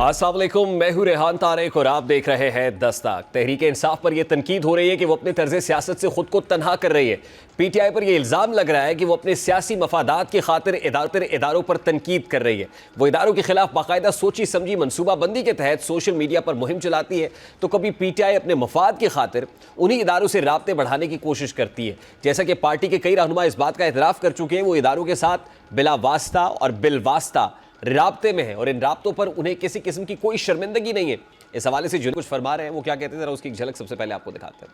अस्सलाम वालेकुम, मैं हूं रेहान तारिक और आप देख रहे हैं दस्तक। तहरीक इंसाफ पर यह तनकीद हो रही है कि वो अपने तर्ज सियासत से खुद को तनहा कर रही है। पीटीआई पर यह इल्ज़ाम लग रहा है कि वो अपने सियासी मफादात की खातिर इदारों पर तनकीद कर रही है। वो इदारों के खिलाफ बाकायदा सोची समझी मनसूबाबंदी के तहत सोशल मीडिया पर मुहिम चलाती है, तो कभी पीटीआई अपने मफाद की खातिर उन्हीं इदारों से राब्ते बढ़ाने की कोशिश करती है। जैसा कि पार्टी के कई रहनुमा इस बात का एतराफ़ कर चुके हैं, वो इदारों के साथ बिला वास्ता और बिलवास्ता राब्ते में है और इन राब्तों पर उन्हें किसी किस्म की कोई शर्मिंदगी नहीं है। इस हवाले से जो कुछ फरमा रहे हैं वो क्या कहते हैं, जरा उसकी एक झलक सबसे पहले आपको दिखाते हैं।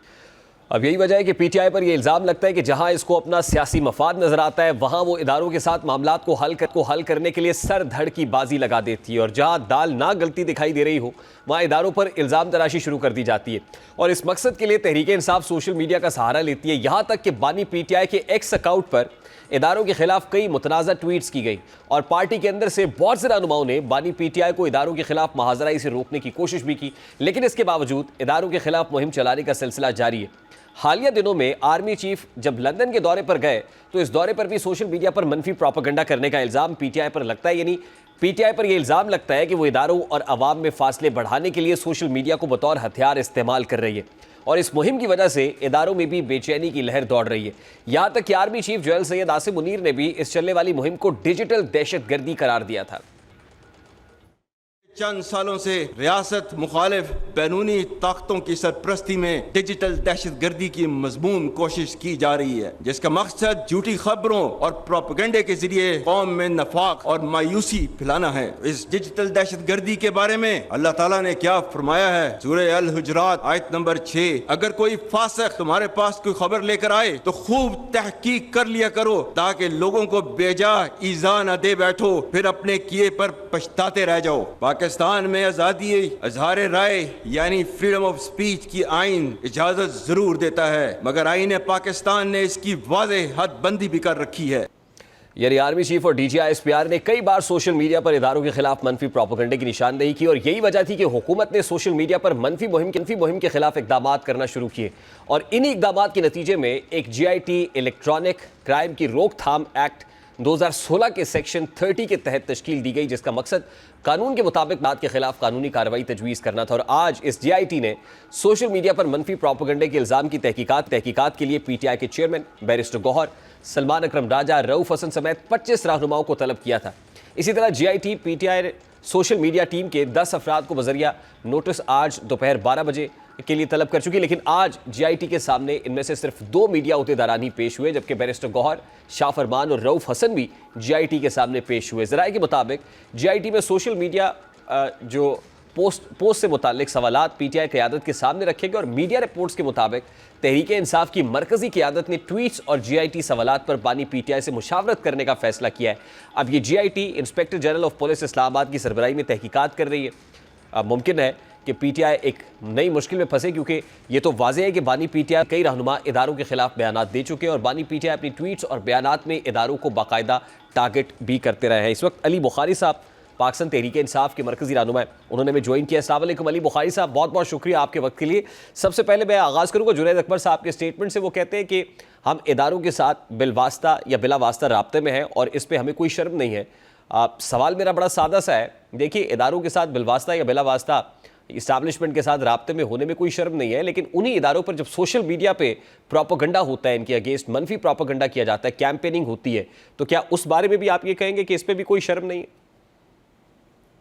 अब यही वजह है कि पीटीआई पर यह इल्ज़ाम लगता है कि जहां इसको अपना सियासी मफाद नजर आता है, वहां वो इदारों के साथ मामलात को हल करने के लिए सर धड़ की बाजी लगा देती है और जहां दाल ना गलती दिखाई दे रही हो, वहां इदारों पर इल्ज़ाम तराशी शुरू कर दी जाती है। और इस मकसद के लिए तहरीक इंसाफ सोशल मीडिया का सहारा लेती है। यहां तक कि बानी पीटीआई के एक्स अकाउंट पर इदारों के खिलाफ कई मुतनाज़ा ट्वीट्स की गई और पार्टी के अंदर से बहुत से रहनुमाओं ने बानी पीटीआई को इदारों के खिलाफ महाजराई से रोकने की कोशिश भी की, लेकिन इसके बावजूद इदारों के खिलाफ मुहिम चलाने का सिलसिला जारी है। हालिया दिनों में आर्मी चीफ जब लंदन के दौरे पर गए तो इस दौरे पर भी सोशल मीडिया पर मनफी प्रोपेगेंडा करने का इल्ज़ाम पीटीआई पर लगता है। यानी पीटीआई पर यह इल्ज़ाम लगता है कि वो इदारों और अवाम में फासले बढ़ाने के लिए सोशल मीडिया को बतौर हथियार इस्तेमाल कर रही है और इस मुहिम की वजह से इदारों में भी बेचैनी की लहर दौड़ रही है। यहां तक कि army chief general Syed Asim Munir ने भी इस चलने वाली मुहिम को डिजिटल दहशतगर्दी करार दिया था। चंद सालों से रियासत मुखालिफ बैरूनी ताकतों की सरपरस्ती में डिजिटल दहशत गर्दी की मजमून कोशिश की जा रही है, जिसका मकसद झूठी खबरों और प्रोपेगेंडे के जरिए कौम में नफाक और मायूसी फैलाना है। इस डिजिटल दहशत गर्दी के बारे में अल्लाह ताला ने क्या फरमाया है, सूरह अल हुजरात आयत नंबर 6, अगर कोई फासिक तुम्हारे पास कोई खबर लेकर आए तो खूब तहकीक कर लिया करो ताकि लोगों को बेजा ईजा न दे बैठो, फिर अपने किए पर पछताते रह जाओ। पाकिस्तान में आज़ादी इज़हार राय यानी फ्रीडम ऑफ स्पीच की आइन इजाजत जरूर देता है, मगर आइन पाकिस्तान ने इसकी वाज़ेह हदबंदी भी कर रखी है। यानी आर्मी चीफ और डीजीआईएसपीआर ने कई बार सोशल मीडिया पर इदारों के खिलाफ मनफी प्रोपेगेंडे की निशानदेही की और यही वजह थी कि हुकूमत ने सोशल मीडिया पर मनफी मुहिम के खिलाफ इकदाम करना शुरू किए और इन्हीं इकदाम के नतीजे में एक जीआईटी इलेक्ट्रॉनिक क्राइम की रोकथाम एक्ट 2016 के सेक्शन 30 के तहत तश्कील दी गई, जिसका मकसद कानून के मुताबिक बात के खिलाफ कानूनी कार्रवाई तजवीज़ करना था। और आज इस जीआईटी ने सोशल मीडिया पर मनफी प्रोपेगेंडे के इल्ज़ाम की तहकीकात के लिए पीटीआई के चेयरमैन बैरिस्टर गौहर, सलमान अकरम राजा, रऊफ हसन समेत 25 रहनुमाओं को तलब किया था। इसी तरह JIT PTI social media team के 10 अफराद को बजरिया नोटिस आज दोपहर 12 बजे के लिए तलब कर चुकी, लेकिन आज जीआईटी के सामने इनमें से सिर्फ 2 मीडिया अहदेदारान ही पेश हुए, जबकि बैरिस्टर गौहर, शाह फरमान और रऊफ हसन भी जीआईटी के सामने पेश हुए। ज़राए के मुताबिक जीआईटी में सोशल मीडिया जो पोस्ट से मुतालिक सवालात पीटीआई क़यादत के सामने रखे गए और मीडिया रिपोर्ट्स के मुताबिक तहरीक इंसाफ की मरकज़ी क़यादत ने ट्वीट्स और जीआईटी सवालात पर बानी पीटीआई से मुशावरत करने का फैसला किया है। अब ये JIT inspector general of police Islamabad की सरबराही में तहकीकात कर रही है। अब मुमकिन है कि पीटीआई एक नई मुश्किल में फंसे, क्योंकि ये तो वाज़ेह है कि बानी पीटीआई कई रहनुमा इदारों के खिलाफ बयानात दे चुके हैं और बानी पीटीआई अपनी ट्वीट्स और बयानात में इदारों को बाकायदा टारगेट भी करते रहे हैं। इस वक्त अली बुखारी साहब पाकिस्तान तहरीक इंसाफ के मरकज़ी रहनुमा है, उन्होंने हमें ज्वाइन किया। अस्सलाम वालेकुम अली बुखारी साहब, बहुत बहुत शुक्रिया आपके वक्त के लिए। सबसे पहले मैं आगाज़ करूँगा जुनैद अकबर साहब के स्टेटमेंट से। वो कहते हैं कि हम इदारों के साथ बिलवास्ता या बिला वास्ता राब्ते में हैं और इस पर हमें कोई शर्म नहीं है। सवाल मेरा बड़ा सादा सा है, देखिए इदारों के साथ बिलवास्ता या बिला वास्ता इस्टेब्लिशमेंट के साथ राब्ते में होने में कोई शर्म नहीं है, लेकिन उन्हीं इदारों पर जब सोशल मीडिया पे प्रोपेगेंडा होता है, इनके अगेंस्ट मनफी प्रोपेगेंडा किया जाता है, कैंपेनिंग होती है, तो क्या उस बारे में भी आप ये कहेंगे कि इस पर भी कोई शर्म नहीं है?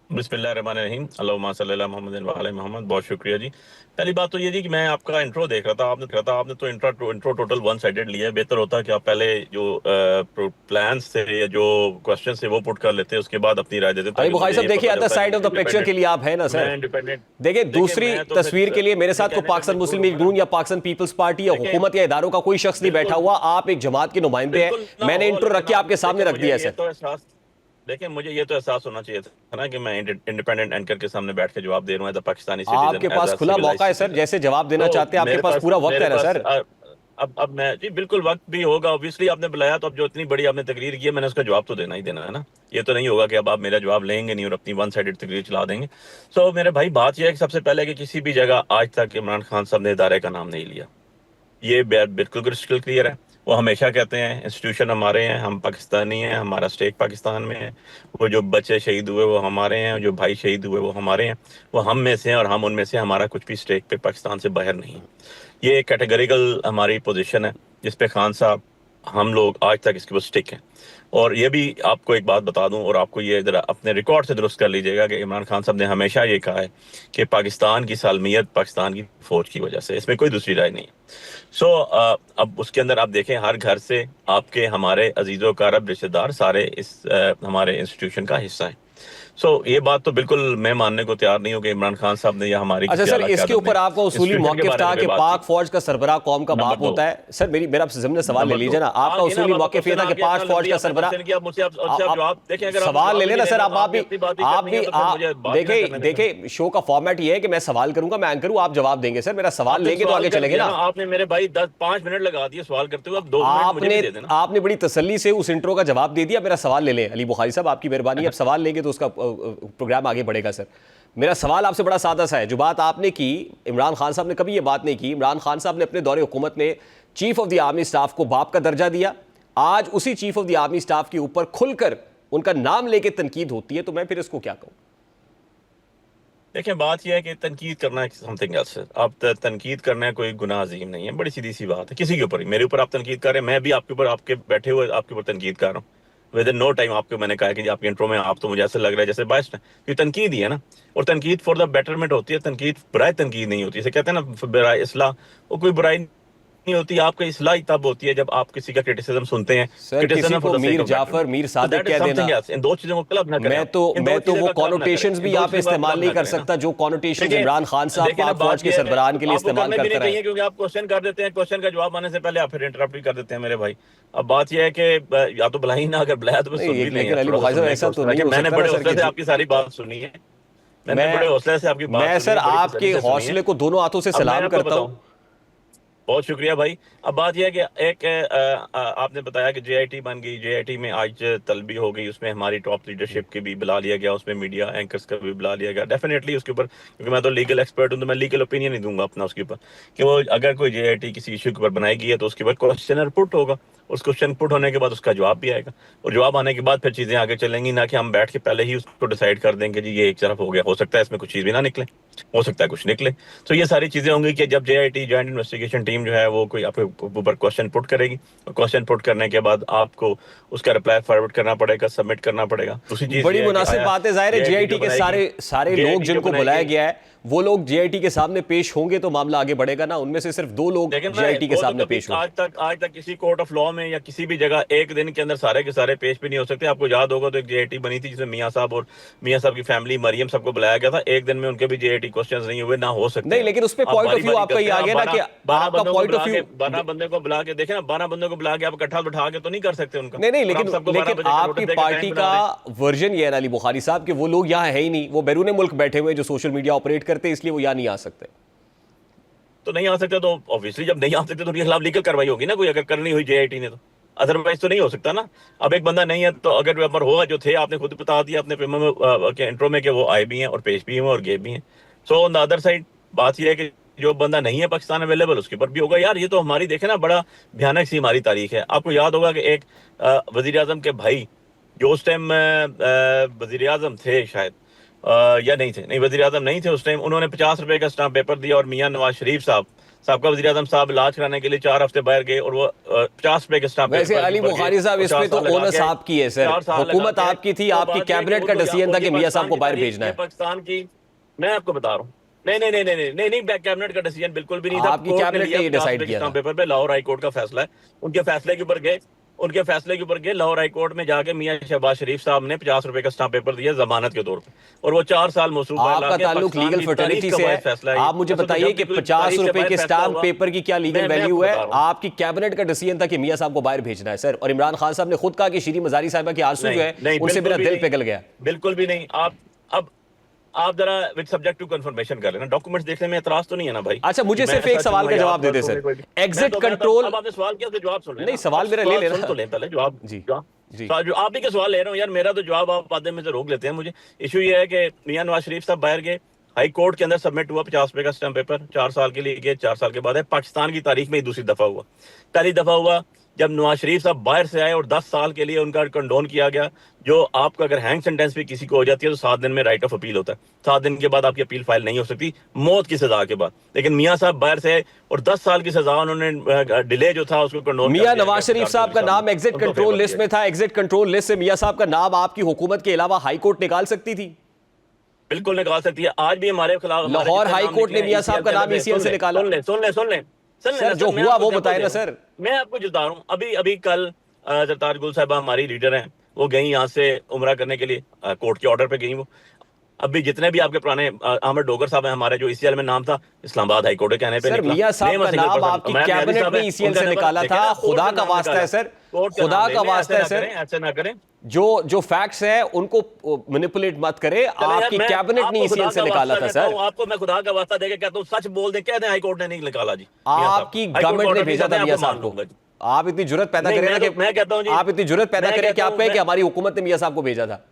बिस्मिल्लाहिर्रहमानिर्रहीम, अल्लाहुम्मा सल्ली अला मुहम्मदिन व अला मुहम्मद। बहुत शुक्रिया जी। पहली बात तो ये थी कि मैं आपका इंट्रो देख रहा था, आपने तो इंट्रो टोटल वन साइडेड लिया है। बेहतर होता कि आप पहले जो प्लान्स थे या जो क्वेश्चन थे वो पुट कर लेते, उसके बाद अपनी राय देते। अली बुखारी साहब देखिए, other side of the picture के लिए आप है ना सर, देखिए दूसरी तस्वीर के लिए मेरे साथ तो पाकिस्तान मुस्लिम लीग नून या पाकिस्तान पीपल्स पार्टी या हुकूमत या इदारों का कोई शख्स नहीं बैठा हुआ, आप एक जमात के नुमाइंदे हैं। मैंने इंट्रो रख के आपके सामने रख दिया है। देखिए मुझे ये तो एहसास होना चाहिए था ना कि मैं इंडिपेंडेंट एंकर के सामने बैठ के जवाब दे रहा हूँ एज अ पाकिस्तानी सिटीजन। आपके पास खुला मौका है सर, जैसे जवाब देना चाहते हैं, आपके पास पूरा वक्त है ना सर। अब मैं जी बिल्कुल वक्त भी होगा, ऑब्वियसली आपने बुलाया तो अब जो इतनी बड़ी आपने तकरीर की है मैंने उसका जवाब तो देना ही देना है ना। ये तो नहीं होगा कि अब आप मेरा जवाब लेंगे नहीं और अपनी वन साइडेड तकरीर चला देंगे। सो मेरे भाई बात यह है कि सबसे पहले कि किसी भी जगह आज तक इमरान खान साहब ने इदारे का नाम नहीं लिया, ये बिल्कुल क्रिस्टल क्लियर है। वो हमेशा कहते हैं इंस्टीट्यूशन हमारे हैं, हम पाकिस्तानी हैं, हमारा स्टेक पाकिस्तान में है, वो जो बच्चे शहीद हुए वो हमारे हैं, जो भाई शहीद हुए वो हमारे हैं, वो हम में से हैं और हम उनमें से, हमारा कुछ भी स्टेक पे पाकिस्तान से बाहर नहीं है। ये एक कैटेगरिकल हमारी पोजीशन है जिस पे खान साहब, हम लोग आज तक इसके ऊपर स्टिक हैं। और ये भी आपको एक बात बता दूं और आपको ये जरा अपने रिकॉर्ड से दुरुस्त कर लीजिएगा कि इमरान खान साहब ने हमेशा ये कहा है कि पाकिस्तान की सालमियत पाकिस्तान की फौज की वजह से, इसमें कोई दूसरी राय नहीं है। सो अब उसके अंदर आप देखें हर घर से आपके हमारे अजीज़ो कारब रिश्तेदार सारे इस हमारे इंस्टीट्यूशन का हिस्सा है। सो ये बात तो बिल्कुल मैं मानने को तैयार नहीं हूँ कि इमरान खान साहब ने या हमारी अच्छा सर, इसके ऊपर आपका उसूली मौक़िफ़ था कि पाक फौज का सरबराह कौम का बाप होता है। सर मेरा ज़िम्न सवाल ले लीजिए ना, आपका उसूली मौक़िफ़ ये था कि पाक फौज का सरबराह, सवाल ले लेना सर। आप भी देखें शो का फॉर्मेट ये है कि मैं सवाल करूंगा, मैं एंकर हूं, आप जवाब देंगे। सर मेरा सवाल लेंगे तो आगे चलेंगे ना। आपने मेरे भाई 10-5 मिनट लगा दिए सवाल करते हुए, अब 2 मिनट मुझे भी दे देना। आपने बड़ी तसल्ली से उस इंट्रो का जवाब दे दिया। मेरा सवाल ले लें अली बुखारी साहब, आपकी मेहरबानी। अब सवाल लेंगे तो उसका प्रोग्राम आगे बढ़ेगा। सर मेरा सवाल आपसे बड़ा सादा सा है। जो बात आपने की, इमरान खान साहब ने कभी ये बात नहीं की। इमरान खान साहब ने अपने दौरे हुकूमत में chief of the army staff को बाप का दर्जा दिया। आज उसी chief of the army staff के ऊपर खुलकर उनका नाम लेके तनकीद होती है, तो मैं फिर इसको क्या कहूं? देखिए बात यह है कि तनकीद करना समथिंग एल्स है। आप तनकीद करना है कोई गुनाह अजीम नहीं है, बड़ी सीधी सी बात है। किसी के ऊपर, मेरे ऊपर आप तनकीद कर रहे हैं, मैं भी आपके ऊपर, आपके बैठे हुए आपके ऊपर तनकीद कर रहा हूँ। विद इन नो टाइम आपको मैंने कहा कि आपके इंट्रो में आप तो मुझे ऐसा लग रहा है जैसे बायस है, ये तनकीद ही है ना। और तनकीद फॉर द बेटरमेंट होती है, तनकीद बुराई तनकीद नहीं होती। इसे कहते हैं ना बुराई इस्लाह, वो कोई बुराई नहीं होती। आपका इस्लाह तब होती है जब आप किसी का क्रिटिसिज्म सुनते हैं। सर किसी को मीर जाफर, मीर सादिक कह देना, इन दो चीजों को क्लब ना करें। मैं तो वो कॉनोटेशंस भी यहाँ पे इस्तेमाल नहीं कर सकता जो कॉनोटेशंस इमरान खान साहब पाक फौज के सरबराह के लिए इस्तेमाल करते रहे हैं। क्योंकि आप क्वेश्चन कर देते हैं, क्वेश्चन का जवाब आने से पहले आप फिर इंटरप्ट भी कर देते हैं मेरे भाई। अब बात यह है कि या तो बुलाई ना, अगर बुलाया तो सुन भी नहीं। अली बुखारी साहब ऐसा तो नहीं हो सकता। मैंने बड़े हौसले से आपकी सारी बात सुनी है, मैंने बड़े हौसले से आपकी बात। मैं सर आपके हौसले को दोनों हाथों से सलाम करता हूँ। बहुत शुक्रिया भाई। अब बात यह है कि एक आपने बताया कि जेआईटी बन गई, जेआईटी में आज तलबी हो गई, उसमें हमारी टॉप लीडरशिप की भी बुला लिया गया, उसमें मीडिया एंकर्स का भी बुला लिया गया। डेफिनेटली उसके ऊपर, क्योंकि मैं तो लीगल एक्सपर्ट हूं, तो मैं लीगल ओपिनियन ही दूंगा अपना उसके ऊपर कि वो अगर कोई जेआईटी किसी इशू के ऊपर बनाई गई है तो उसके ऊपर क्वेश्चन पुट होगा। उस क्वेश्चन पुट होने के बाद उसका जवाब भी आएगा, और जवाब आने के बाद फिर चीजें आगे चलेंगी, ना कि हम बैठ के पहले ही उसको डिसाइड कर देंगे जी ये एक तरफ हो गया। हो सकता है इसमें कुछ चीज भी ना निकले, हो सकता है कुछ निकले। तो ये सारी चीजें होंगी कि जब जेआईटी जॉइंट इन्वेस्टिगेशन टीम जो है वो कोई आपके ऊपर क्वेश्चन पुट करेगी, और क्वेश्चन पुट करने के बाद आपको उसका रिप्लाई फॉरवर्ड करना पड़ेगा, सबमिट करना पड़ेगा। दूसरी चीज बड़ी मुनासिब बात है, जाहिर है जेआईटी के सारे लोग जिनको बुलाया गया है वो लोग जेआईटी के सामने पेश होंगे तो मामला आगे बढ़ेगा ना। उनमें से सिर्फ 2 लोग जेआईटी के सामने पेश होंगे। आज तक किसी कोर्ट ऑफ लॉ में या किसी भी जगह एक दिन के अंदर सारे के सारे पेश भी नहीं हो सकते। आपको याद होगा तो एक जेआईटी बनी थी जिसमें मियां साहब और मियां साहब की फैमिली मरियम सबको बुलाया गया था, एक दिन में उनके भी जेआईटी क्वेश्चंस नहीं हुए, ना हो सकते नहीं। लेकिन उस पे पॉइंट ऑफ व्यू आपका ये आ गया ना कि आपका पॉइंट ऑफ व्यू 12 बंदे को बुला के देखे ना, 12 बंदों को बुला के आप इकट्ठा बिठा के तो नहीं कर सकते उनका। नहीं लेकिन आपकी पार्टी का वर्जन ये है अली बुखारी साहब कि वो लोग यहाँ है ही नहीं, वो बैरून मुल्क बैठे हुए जो सोशल मीडिया ऑपरेट करते हैं, इसलिए वो यहाँ नहीं आ सकते। तो नहीं आ सकते तो ऑब्वियसली जब नहीं आ सकते तो उनके खिलाफ लीगल कार्रवाई होगी ना कोई, अगर करनी हुई जेआईटी ने तो, अदरवाइज तो नहीं हो सकता ना। अब एक बंदा नहीं है तो अगर मेंबर होगा जो थे, आपने खुद बता दिया अपने इंट्रो में कि वो आए भी हैं और पेश भी हैं और गए भी हैं। So on the other side बात यह है कि जो बंदा नहीं है पाकिस्तान अवेलेबल उसके ऊपर भी होगा। यार ये तो हमारी देखे ना बड़ा भयानक सी हमारी तारीख है। आपको याद होगा कि एक वजीर आजम के भाई जो उस टाइम वजीर आजम थे शायद, या नहीं थे, नहीं वजीर आजम नहीं थे उस टाइम, उन्होंने 50 रुपए का स्टाम्प पेपर दिया और मियां नवाज शरीफ साहब का वजीर आजम साहब इलाज कराने के लिए 4 हफ्ते बाहर गए और वो 50 रुपए के स्टाम्प वैसे अली बुखारी साहब इसमें तो ओनस आपकी है सर, हुकूमत आपकी थी, आपकी कैबिनेट का डिसीजन था कि मियां साहब को बाहर भेजना है पाकिस्तान की। मैं आपको बता रहा हूँ नहीं कैबिनेट का डिसीजन बिल्कुल भी नहीं था। आपकी कैबिनेट ने ये डिसाइड किया था। पेपर पे लाहौर हाई कोर्ट का फैसला है, उनके फैसले के ऊपर गए लाहौर हाई कोर्ट में जाके मियां शहबाज शरीफ साहब ने 50 रुपए का स्टाम्प पेपर दिया जमानत के तौर पे, और वो 4 साल मौसूल। आपका ताल्लुक लीगल फर्टर्निटी से है, आप मुझे बताइए कि 50 रुपए के स्टाम्प पेपर की क्या लीगल वैल्यू है? आपकी कैबिनेट का डिसीजन था कि मियां साहब को बाहर भेजना है सर, और इमरान खान साहब ने खुद कहा कि शीरी मजारी साहिबा की आरजू जो है उनसे मेरा दिल पिघल गया। बिल्कुल भी नहीं। आप जरा विद सब्जेक्ट टू कंफर्मेशन कर लेना, डॉक्यूमेंट्स देखने में एतराज तो नहीं है ना भाई? अच्छा मुझे सिर्फ एक सवाल का जवाब दे दे सर, एग्जिट कंट्रोल। अब आपने सवाल किया तो जवाब सुन लेना। नहीं सवाल मेरा ले लेना तो ले पहले जवाब जी जी। जो आप ही के सवाल ले रहा हूँ यार, मेरा तो जवाब आप आधे में से रोक लेते हैं मुझे। इशू ये है कि मियां नवाज शरीफ साहब बाहर गए, हाई कोर्ट के अंदर सबमिट हुआ 50 रुपए का स्टैम्प पेपर, 4 साल के लिए गए, 4 साल के बाद है। पाकिस्तान की तारीख में ही दूसरी दफा हुआ। पहली दफा हुआ जब नवाज शरीफ साहब बाहर से आए और 10 साल के लिए उनका कंडोन किया गया, जो आपका अगर हैंग सेंटेंस भी किसी को हो जाती है तो 7 दिन में राइट ऑफ अपील होता है, 7 दिन के बाद आपकी अपील फाइल नहीं हो सकती, मौत की सजा के बाद। लेकिन मियां साहब बाहर से आए और 10 साल की सजा उन्होंने डिले जो था उसको कंडोन। मियां नवाज शरीफ साहब का नाम एग्जिट कंट्रोल लिस्ट में था, एग्जिट कंट्रोल लिस्ट से मियां साहब का नाम आपकी हुकूमत के अलावा हाई कोर्ट निकाल सकती थी? बिल्कुल निकाल सकती है। आज भी हमारे खिलाफ लाहौर हाई कोर्ट ने मियां साहब का नाम ईसीएल से निकाला। सुन ले सर, जो हुआ वो बताए ना सर। मैं आपको बता रहा हूँ, अभी कल जरताज गुल साहबा हमारी लीडर हैं, वो गई यहाँ से उमरा करने के लिए, कोर्ट के ऑर्डर पे गई वो। अभी जितने भी आपके पुराने अहमद डोगर साहब हैं, हमारे जो ईसीएल में नाम था, इस्लामाबाद हाई कोर्ट के कहने पे सर, मियां साहब का नाम आपकी कैबिनेट ने ईसीएल से निकाला था। खुदा का वास्ता है सर, खुदा का वास्ता है सर, ऐसे ना करें। जो फैक्ट्स हैं उनको मैनिपुलेट मत करें। आपकी कैबिनेट ने ईसीएल से निकाला था सर। आपको मैं खुदा का वास्ता देके कहता हूँ, सच बोल दे, कह दें हाई कोर्ट ने नहीं निकाला जी, आपकी गवर्नमेंट ने भेजा था मियां साहब को। आप इतनी जुर्रत पैदा करें ना कि मैं कहता हूं जी, आप इतनी जुर्रत पैदा करें कि आप कहें कि हमारी हुकूमत ने मियां साहब को भेजा था।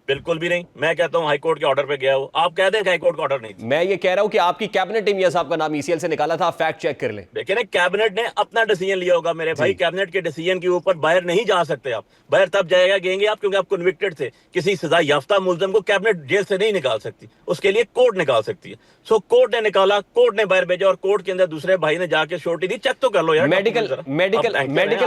बिल्कुल भी नहीं। मैं कहता हूं हाई कोर्ट के ऑर्डर पे गया हो, आप कह दें कि हाई कोर्ट का ऑर्डर नहीं था। मैं ये कह रहा हूं कि आपकी कैबिनेट ने मियां साहब का नाम ईसीएल से निकाला था, आप फैक्ट चेक कर लें। देखिए ना, कैबिनेट ने अपना डिसीजन लिया होगा मेरे भाई, कैबिनेट के डिसीजन के ऊपर बाहर नहीं जा सकते आप। बाहर तब जाएगा गेंगे आप क्योंकि आप कन्विक्टेड थे। किसी सजा याफ्ता मुलजम को कैबिनेट जेल से नहीं निकाल सकती, उसके लिए कोर्ट निकाल सकती है। सो कोर्ट ने निकाला, कोर्ट ने बाहर भेजा और कोर्ट के अंदर दूसरे भाई ने जाके छोटी दी। चेक तो कर लो यार, मेडिकल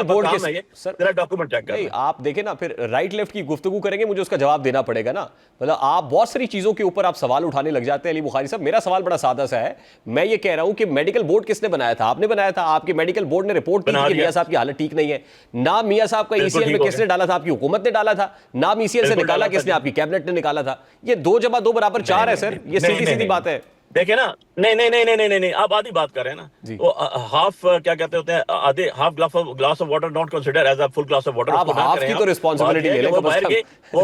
बोर्ड के जरा डॉक्यूमेंट चेक कर। आप देखें ना, फिर राइट लेफ्ट की गुफ्तगू करेंगे, मुझे उसका जवाब देना पड़ेगा ना। मतलब आप बहुत सारी चीजों के ऊपर आप सवाल उठाने लग जाते हैं अली बुखारी साहब। मेरा सवाल बड़ा सादा सा है, मैं ये कह रहा हूं कि मेडिकल बोर्ड किसने बनाया था? आपने बनाया था। आपके मेडिकल बोर्ड ने रिपोर्ट दी कि मियां साहब की हालत ठीक नहीं है। नाम मियां साहब का ईसीएल में किसने डाला था? आपकी हुकूमत ने डाला था। नाम ईसीएल से निकाला किसने? आपकी कैबिनेट ने निकाला था। ये 2 + 2 = 4 है सर, ये सीधी सीधी बात है। देखिए ना, नहीं, आप आधी बात कर रहे हैं ना। वो हाफ क्या कहते होते हैं, आधे half glass of water not consider as a full glass of water. आप हाफ की तो रिस्पांसिबिलिटी ले लें। वो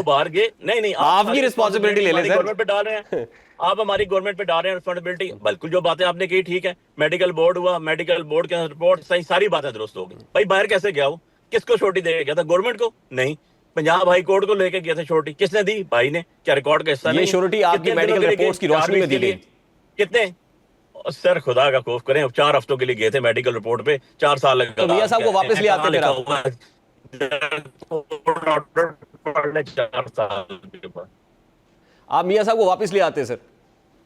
बाहर गए नहीं, आपकी रिस्पांसिबिलिटी ले लें सर। गवर्नमेंट पे डाल रहे हैं आप, हमारी गवर्नमेंट पे डाल रहे हैं रिस्पांसिबिलिटी। बिल्कुल जो बातें आपने की ठीक है, मेडिकल बोर्ड हुआ, मेडिकल बोर्ड के रिपोर्ट सही, सारी बातें दुरुस्त हो गई। भाई बाहर कैसे गया वो? किसको छोटी दे गया था? गवर्नमेंट को नहीं, पंजाब हाई कोर्ट को लेके गया था छोटी। किसने दी? भाई ने। क्या रिकॉर्ड का हिस्सा नहीं? ये श्योरिटी आपकी मेडिकल रिपोर्ट्स की रोशनी में दी गई। कितने? सर खुदा का खौफ करें, 4 हफ्तों के लिए गए थे मेडिकल रिपोर्ट पे, 4 साल लगा। तो मियां साहब को वापस ले आते फिर आप। 4 साल के बाद आप मियां साहब को वापस ले आते सर।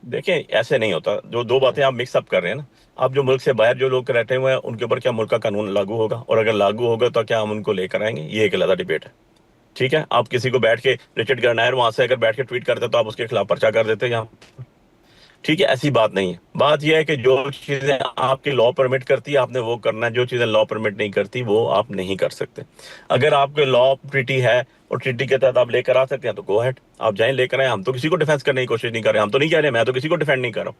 देखें, ऐसे नहीं होता। जो 2 बातें आप मिक्सअप कर रहे हैं ना, आप जो मुल्क से बाहर जो लोग रहते हुए हैं उनके ऊपर क्या मुल्क का कानून लागू होगा, और अगर लागू होगा तो क्या हम उनको लेकर आएंगे, ये एक अलग डिबेट है। ठीक है, आप किसी को बैठ के रिचर्ड गर्नायर वहां से अगर बैठ के ट्वीट करते तो आप उसके खिलाफ पर्चा कर देते यहाँ। ठीक है, ऐसी बात नहीं है। बात यह है कि जो चीजें आपकी लॉ परमिट करती है आपने वो करना है, जो चीजें लॉ परमिट नहीं करती वो आप नहीं कर सकते। अगर आपके लॉ ट्रीटी है और ट्रीटी के तहत आप लेकर आ सकते हैं तो गो अहेड, आप जाएं लेकर आए। हम तो किसी को डिफेंस करने की कोशिश नहीं कर रहे, हम तो नहीं कह रहे, मैं तो किसी को डिफेंड नहीं कर रहा हूँ।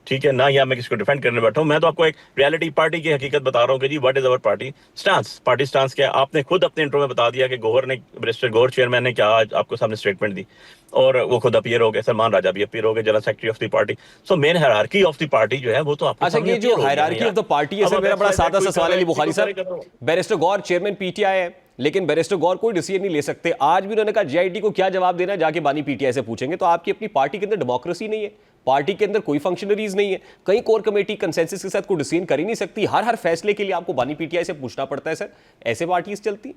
ठीक है ना, या मैं किसी को डिफेंड करने बैठा हूं। मैं तो आपको एक रियलिटी पार्टी की हकीकत बता रहा हूं कि जी what is our party stance. Party stance क्या? आपने खुद अपने इंट्रो में बता दिया कि गौहर ने, बैरिस्टर गौहर चेयरमैन ने क्या आज आपको सामने स्टेटमेंट दी, और वो खुद अपीयर हो गए, सलमान राजा भी अपीयर हो गए, general secretary of the party. So main hierarchy of the party जो है वो तो आपको अच्छा, ये जो हायरार्की ऑफ द पार्टी है सर, मेरा बड़ा सादा सा सवाल है अली बुखारी साहब। बैरिस्टर गौहर चेयरमैन पीटीआई है, लेकिन बैरिस्टर गौहर कोई डिसीजन नहीं ले सकते। आज भी उन्होंने कहा जीआईटी को क्या जवाब देना है, जाके बानी पीटीआई से पूछेंगे। तो आपकी अपनी पार्टी के अंदर डेमोक्रेसी नहीं है, पार्टी के अंदर कोई फंक्शनरीज नहीं है, कहीं कोर कमेटी कंसेंसस के साथ कोई डिसीजन कर ही नहीं सकती। हर फैसले के लिए आपको बानी पीटीआई से पूछना पड़ता है सर। ऐसे पार्टीज चलती?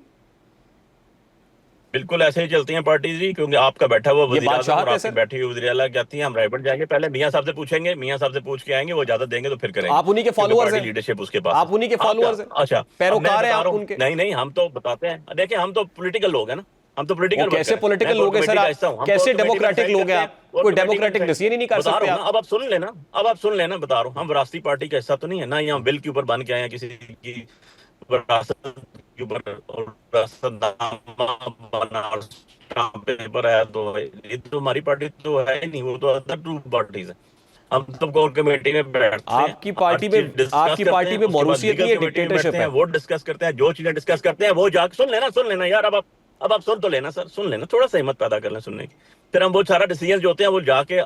बिल्कुल ऐसे ही चलती हैं पार्टी जी, क्योंकि आपका बैठा हुआ वज़ीर आज़म और आपकी बैठी हुई वज़ीर आला कहती हैं हम रायबट जाएंगे, पहले मियां साहब से पूछेंगे, मियां साहब से पूछ के आएंगे, वो इजाजत देंगे तो फिर करेंगे। आप उन्हीं के फॉलोअर्स हैं, लीडरशिप उसके पास, आप उन्हीं के फॉलोअर्स हैं। अच्छा, पैरोकार हैं आप उनके? नहीं, हम तो बताते हैं। देखिए, हम तो पॉलिटिकल लोग हैं ना, हम तो पॉलिटिकल। कैसे पॉलिटिकल लोग हैं सर आप? कैसे डेमोक्रेटिक लोग हैं आप? कोई डेमोक्रेटिक डिसीजन ही नहीं कर सकते आप। अब आप सुन लेना, बता रहा हूँ, हम विरासती पार्टी का हिस्सा तो नहीं है ना, यहाँ बिल के ऊपर बन के आए हैं किसी की विरासत के ऊपर, और विरासतनामा बना और स्टाम्प पेपर है, तो ये तो हमारी पार्टी तो है ही नहीं, वो तो अदर टू पार्टीज है। हम तो कोर कमेटी में बैठते हैं, आपकी पार्टी में मौरूसियत नहीं है, डिक्टेटरशिप है। वो डिस्कस करते हैं, जो चीजें डिस्कस करते हैं वो जाके सुन लेना यार। अब आप सुन तो लेना सर, सुन लेना, थोड़ा सा हिम्मत पैदा कर लें सुनने की। फिर हम वो सारा डिसीजन जो होते हैं वो जाके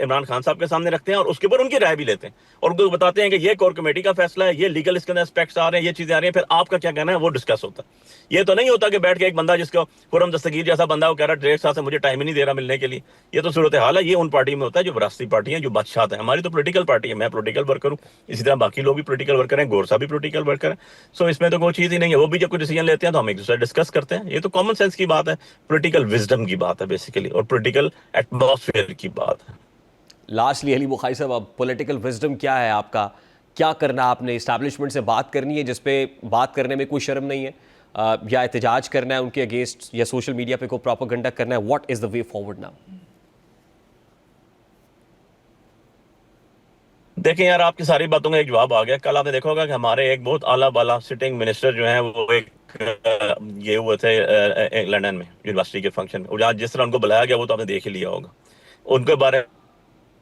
इमरान खान साहब के सामने रखते हैं और उसके ऊपर उनकी राय भी लेते हैं और उनको बताते हैं कि ये कोर कमेटी का फैसला है, ये लीगल इसके अंदर एस्पेक्ट्स आ रहे हैं, ये चीजें आ रही हैं, फिर आपका क्या कहना है वो डिस्कस होता है। ये तो नहीं होता कि बैठ के एक बंदा जिसको खुरम दस्तगीर जैसा बंदा वो कह रहा है 1.5 साल से मुझे टाइम ही नहीं दे रहा मिलने के लिए। ये तो सूरत हाल है। ये उन पार्टी में होता है जो विरासती पार्टी है, जो बादशाह है। हमारी तो पॉलिटिकल पार्टी है, मैं पॉलिटिकल वर्कर हूँ, इसी तरह बाकी लोग भी पॉलिटिकल वर्कर हैं, गौर साहब भी पॉलिटिकल वर्कर है। सो इसमें तो कोई चीज ही नहीं है। वो भी जब कोई डिसीजन लेते हैं तो हम एक दूसरे डिस्कस करते हैं। ये तो कॉमन सेंस की बात है, पॉलिटिकल विजडम की बात है बेसिकली, और पॉलिटिकल एटमॉस्फेयर की बात है। लास्टली अली बुखारी साहब, अब पॉलिटिकल विजडम क्या है आपका? क्या करना आपने? इस्टेब्लिशमेंट से बात करनी है जिस पे बात करने में कोई शर्म नहीं है, या एहतजाज करना है उनके अगेंस्ट, या सोशल मीडिया पे कोई प्रोपेगेंडा करना है? What is the way forward now? देखें यार, आपकी सारी बातों का एक जवाब आ गया। कल आपने देखा होगा कि हमारे एक बहुत आला बाला सिटिंग मिनिस्टर जो हैं वो एक ये हुए थे लंदन में यूनिवर्सिटी के फंक्शन में, जहाँ जिस तरह उनको बुलाया गया वो तो आपने देख ही लिया होगा। उनके बारे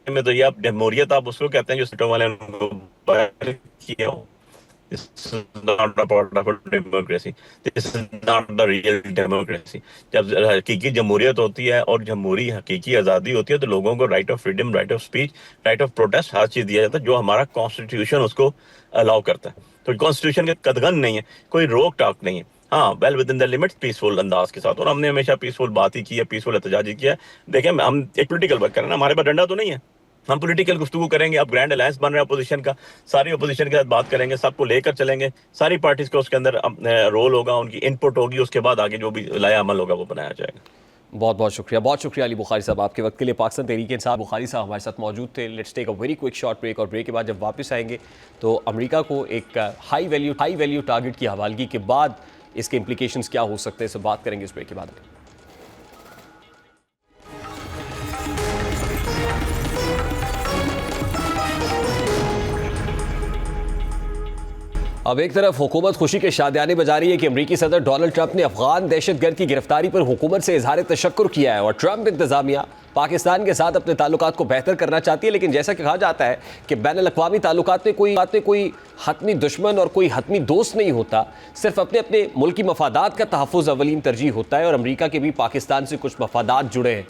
में तो ये आप जमहूरियत आप उसको कहते हैं जो सिटों वाले उनको बाहर किया हो। This is not a part of a democracy. This is not the real democracy. जब हकीकी जमहूरियत होती है और जमहूरी हकीकी आज़ादी होती है तो लोगों को right of freedom, right of speech, right of protest हर चीज़ दिया जाता है जो हमारा कॉन्स्टिट्यूशन उसको अलाउ करता है। तो कॉन्स्टिट्यूशन के कदगन नहीं है, कोई रोक टाक नहीं है। हाँ, well with in the limits, peaceful अंदाज के साथ, और हमने हमेशा पीसफुल बात ही की है, पीसफुल एहतजाज ही किया है। देखें, हम एक पोलिटिकल वर्कर है ना, हमारे पास डंडा तो नहीं है। हम पॉलिटिकल गुफ्तगू करेंगे। अब ग्रैंड अलायंस बन रहा है अपोजिशन का, सारी अपोजिशन के साथ बात करेंगे, सबको लेकर चलेंगे, सारी पार्टीज को उसके अंदर रोल होगा, उनकी इनपुट होगी, उसके बाद आगे जो भी लाया अमल होगा वो बनाया जाएगा। बहुत बहुत शुक्रिया अली बुखारी साहब आपके वक्त के लिए। पाकिस्तान तहरीक इंसाफ बुखारी साहब हमारे साथ मौजूद थे। Let's take a very quick short break, और ब्रेक के बाद जब वापस आएंगे तो अमेरिका को एक हाई वैल्यू टारगेट की हवालगी के बाद इसके इम्प्लीकेशंस क्या हो सकते हैं, सब बात करेंगे इस ब्रेक के बाद। अब एक तरफ हुकूमत खुशी के शादियाने बजा रही है कि अमरीकी सदर डोनाल्ड ट्रंप ने अफगान दहशतगर्द की गिरफ्तारी पर हुकूमत से इजहार तशक्कुर किया है, और ट्रंप इंतजामिया पाकिस्तान के साथ अपने ताल्लुकात को बेहतर करना चाहती है। लेकिन जैसा कि कहा जाता है कि बैनुल-अक़वामी ताल्लुकात में कोई हतमी दुश्मन और कोई हतमी दोस्त नहीं होता, सिर्फ अपने अपने मुल्की मफादात का तहफ़्फ़ुज़ अवलीन तरजीह होता है, और अमरीका के भी पाकिस्तान से कुछ मफादात जुड़े हैं।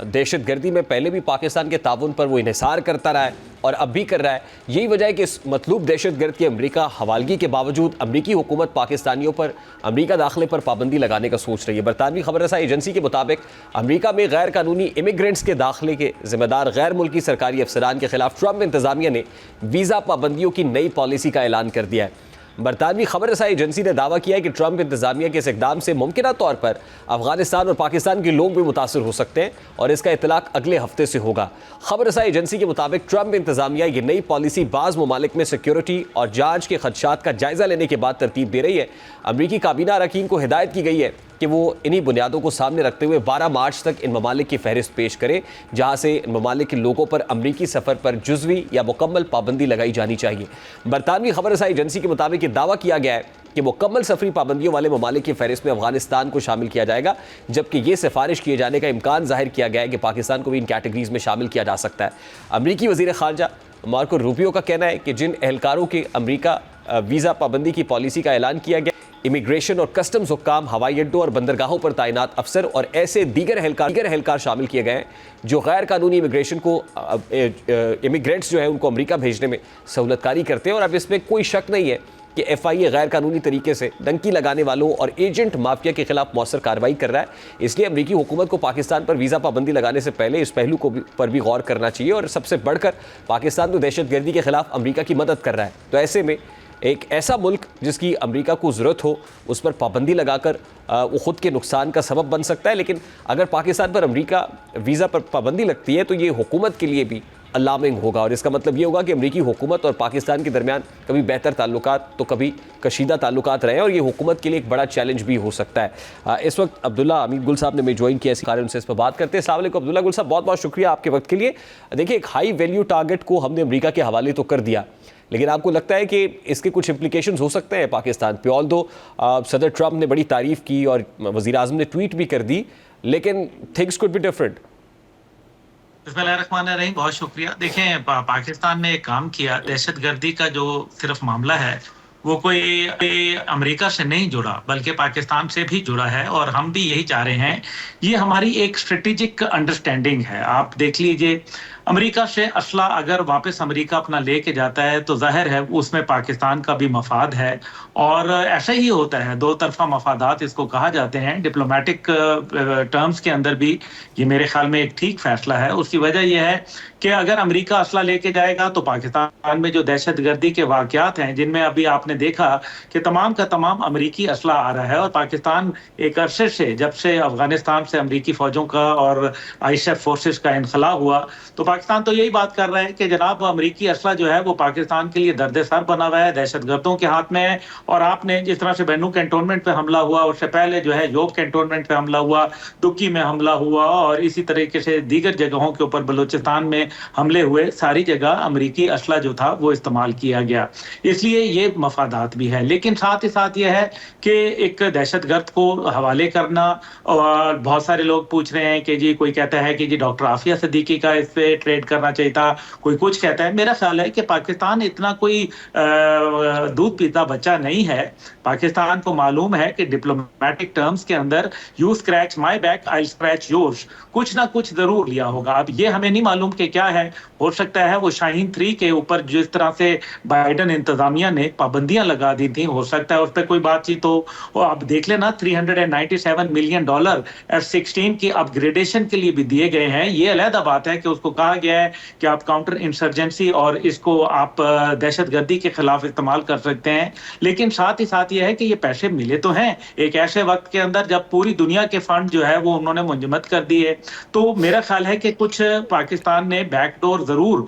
दहशतगर्दी में पहले भी पाकिस्तान के ताउन पर वो इन्हिसार करता रहा है और अब भी कर रहा है। यही वजह है कि इस मतलूब दहशतगर्द की अमरीका हवालगी के बावजूद अमरीकी हुकूमत पाकिस्तानियों पर अमरीका दाखिले पर पाबंदी लगाने का सोच रही है। बरतानवी खबर रसाई एजेंसी के मुताबिक अमरीका में गैर कानूनी इमिग्रेंट्स के दाखिले के जिम्मेदार गैर मुल्की सरकारी अफसरान के खिलाफ ट्रंप इंतजामिया ने वीज़ा पाबंदियों की नई पॉलिसी का ऐलान कर दिया है। बरतानवी खबर रसाई एजेंसी ने दावा किया है कि ट्रंप इंतजामिया के इस इकदाम से मुमकिना तौर पर अफगानिस्तान और पाकिस्तान के लोग भी मुतासर हो सकते हैं, और इसका इतलाक अगले हफ्ते से होगा। खबर रसाई एजेंसी के मुताबिक ट्रंप इंतजामिया ये नई पॉलिसी बाज़ ममालिक में सिक्योरिटी और जांच के खदशात का जायज़ा लेने के बाद तरतीब दे रही है। अमरीकी काबीना अरकान को हिदायत की गई है कि वो इन्हीं बुनियादों को सामने रखते हुए 12 मार्च तक इन ममालिक की फहरिस्त पेश करे जहाँ से इन ममालिक के लोगों पर अमरीकी सफ़र पर जुज़वी या मुकम्मल पाबंदी लगाई जानी चाहिए। बरतानवी खबर रसाई एजेंसी के मुताबिक दावा किया गया है कि मुकम्मल सफरी पाबंदियों वाले ममालिक की फहरिस्त में अफगानिस्तान को शामिल किया जाएगा, जबकि ये सिफारिश किए जाने का इम्कान जाहिर किया गया है कि पाकिस्तान को भी इन कैटेगरीज में शामिल किया जा सकता है। अमरीकी वज़ीर ख़ारजा मार्को रूबियो का कहना है कि जिन एहलकारों के अमरीका वीज़ा पाबंदी की पॉलिसी का ऐलान किया गया, इमिग्रेशन और कस्टम्स हुक्काम, हवाई अड्डों और बंदरगाहों पर तैनात अफसर और ऐसे दीगर एहलकार शामिल किए गए हैं जो गैर कानूनी इमिग्रेशन को इमिग्रेंट्स जो है उनको अमरीका भेजने में सहूलतकारी करते हैं। और अब इसमें कोई शक नहीं है कि FIA गैर कानूनी तरीके से डंकी लगाने वालों और एजेंट माफिया के खिलाफ मौसर कार्रवाई कर रहा है। इसलिए अमरीकी हुकूमत को पाकिस्तान पर वीज़ा पाबंदी लगाने से पहले इस पहलू पर भी गौर करना चाहिए, और सबसे बढ़कर पाकिस्तान तो दहशतगर्दी के खिलाफ अमरीका की मदद कर रहा है। तो ऐसे में एक ऐसा मुल्क जिसकी अमरीका को ज़रूरत हो उस पर पाबंदी लगाकर वो ख़ुद के नुकसान का सबब बन सकता है। लेकिन अगर पाकिस्तान पर अमरीका वीज़ा पर पाबंदी लगती है तो ये हुकूमत के लिए भी अलार्मिंग होगा, और इसका मतलब ये होगा कि अमरीकी हुकूमत और पाकिस्तान के दरमियान कभी बेहतर ताल्लुकात तो कभी कशीदा ताल्लुकात रहे, और ये हुकूमत के लिए एक बड़ा चैलेंज भी हो सकता है। इस वक्त अब्दुल्ला अमीन गुल साहब ने मैं ज्वाइन किया, इसी कारण उनसे इस पर बात करते हैं। अस्सलाम वालेकुम अब्दुल्ला गुल साहब, बहुत बहुत शुक्रिया आपके वक्त के लिए। देखिए, एक हाई वैल्यू टारगेट को हमने अमरीका के हवाले तो कर दिया, लेकिन आपको लगता है कि इसके कुछ इम्प्लीकेशंस हो सकते हैं पाकिस्तान पे? ऑल दो सदर ट्रंप ने बड़ी तारीफ़ की और वज़ीर आज़म ने ट्वीट भी कर दी, लेकिन थिंग्स कुड बी डिफरेंट। बिस्मिल्लाहिर्रहमानिर्रहीम, बहुत शुक्रिया। देखें, पाकिस्तान ने एक काम किया, दहशतगर्दी का जो सिर्फ मामला है वो कोई अमेरिका से नहीं जुड़ा बल्कि पाकिस्तान से भी जुड़ा है, और हम भी यही चाह रहे हैं। ये हमारी एक स्ट्रेटेजिक अंडरस्टैंडिंग है। आप देख लीजिए, अमेरिका से असला अगर वापस अमेरिका अपना लेके जाता है तो जाहिर है उसमें पाकिस्तान का भी मफाद है, और ऐसा ही होता है, दो तरफा मफादात इसको कहा जाते हैं। डिप्लोमेटिक टर्म्स के अंदर भी ये मेरे ख्याल में एक ठीक फैसला है। उसकी वजह यह है कि अगर अमेरिका असला लेके जाएगा तो पाकिस्तान में जो दहशतगर्दी के वाकयात हैं, जिनमें अभी आपने देखा कि तमाम का तमाम अमेरिकी असला आ रहा है, और पाकिस्तान एक अरसे से, जब से अफगानिस्तान से अमेरिकी फौजों का और आईएसएफ फोर्सेस का इनखला हुआ, तो पाकिस्तान तो यही बात कर रहा है कि जनाब अमेरिकी असला जो है वो पाकिस्तान के लिए दर्द सर बना हुआ है, दहशतगर्दों के हाथ में है। और आपने जिस तरह से बेनू कैंटोनमेंट पे हमला हुआ, उससे पहले जो है योब कैंटोनमेंट पे हमला हुआ, दुक्की में हमला हुआ, और इसी तरीके से दीगर जगहों के ऊपर बलूचिस्तान में हमले हुए, सारी जगह अमेरिकी असला जो था वो इस्तेमाल किया गया। इसलिए ये मफादात भी है, लेकिन साथ ही साथ ये है कि एक दहशतगर्द को हवाले करना, और बहुत सारे लोग पूछ रहे हैं कि जी, कोई कहता है कि जी डॉक्टर आफिया सिद्दीकी का इस पे ट्रेड करना चाहिए था, कोई कुछ कहता है। मेरा ख्याल है कि पाकिस्तान इतना कोई दूध पीता बच्चा नहीं है। पाकिस्तान को मालूम है कि डिप्लोमेटिक टर्म्स के अंदर you scratch my back I scratch yours, कुछ ना कुछ जरूर लिया होगा। अब ये हमें नहीं मालूम कि क्या है। हो सकता है वो शाहीन 3 के ऊपर जिस तरह से बाइडन इंतजामिया ने पाबंदियां लगा दी थी, हो सकता है उस पर कोई बातचीत हो। आप देख लेना, $397 मिलियन F-16 की अपग्रेडेशन के लिए भी दिए गए हैं। ये अलहदा बात है कि उसको कहा गया है कि आप काउंटर इंसर्जेंसी और इसको आप दहशतगर्दी के खिलाफ इस्तेमाल कर सकते हैं। लेकिन साथ ही साथ ये है कि ये पैसे मिले तो हैं एक ऐसे वक्त के अंदर जब पूरी दुनिया के फंड जो है वो उन्होंने मुंजमद कर दिए। तो मेरा ख्याल है कि कुछ पाकिस्तान ने बैकडोर जरूर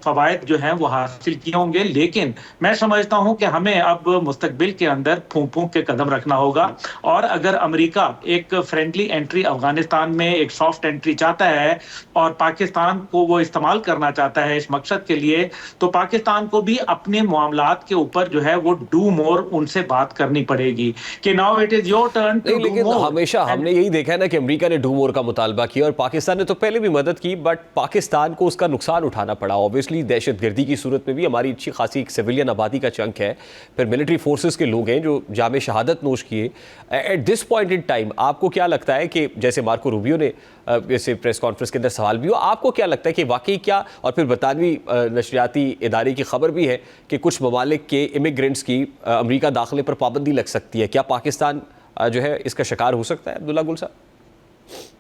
फवायद जो हैं वो हासिल किए होंगे, लेकिन मैं समझता हूं कि हमें अब मुस्तकबिल के अंदर फूंक फूंक के कदम रखना होगा। और अगर अमेरिका एक फ्रेंडली एंट्री अफगानिस्तान में, एक सॉफ्ट एंट्री चाहता है और पाकिस्तान को वो इस्तेमाल करना चाहता है इस मकसद के लिए, तो पाकिस्तान को भी अपने मामलात के ऊपर जो है वो डू मोर उनसे बात करनी पड़ेगी कि now it is your turn to do लेकिन मोर। हमेशा हमने यही देखा है ना कि अमेरिका ने डू मोर का मुतालबा किया, और पाकिस्तान ने तो पहले भी मदद की, बट पाकिस्तान को उसका नुकसान उठाना पड़ा। ऑब्वियसली दहशतगर्दी की सूरत में भी हमारी अच्छी खासी एक सिविलियन आबादी का चंक है, फिर मिलिट्री फोर्सेस के लोग हैं जो जामे शहादत नोश किए। At this point in time आपको क्या लगता है कि जैसे मार्को रूबियो ने जैसे प्रेस कॉन्फ्रेंस के अंदर सवाल भी हो, आपको क्या लगता है कि वाकई क्या, और फिर बरतानवी नशरियाती इदारे की खबर भी है कि कुछ ममालिक के इमिग्रेंट्स की अमेरिका दाखिले पर पाबंदी लग सकती है, क्या पाकिस्तान जो है इसका शिकार हो सकता है? अब्दुल्ला गुल साहब,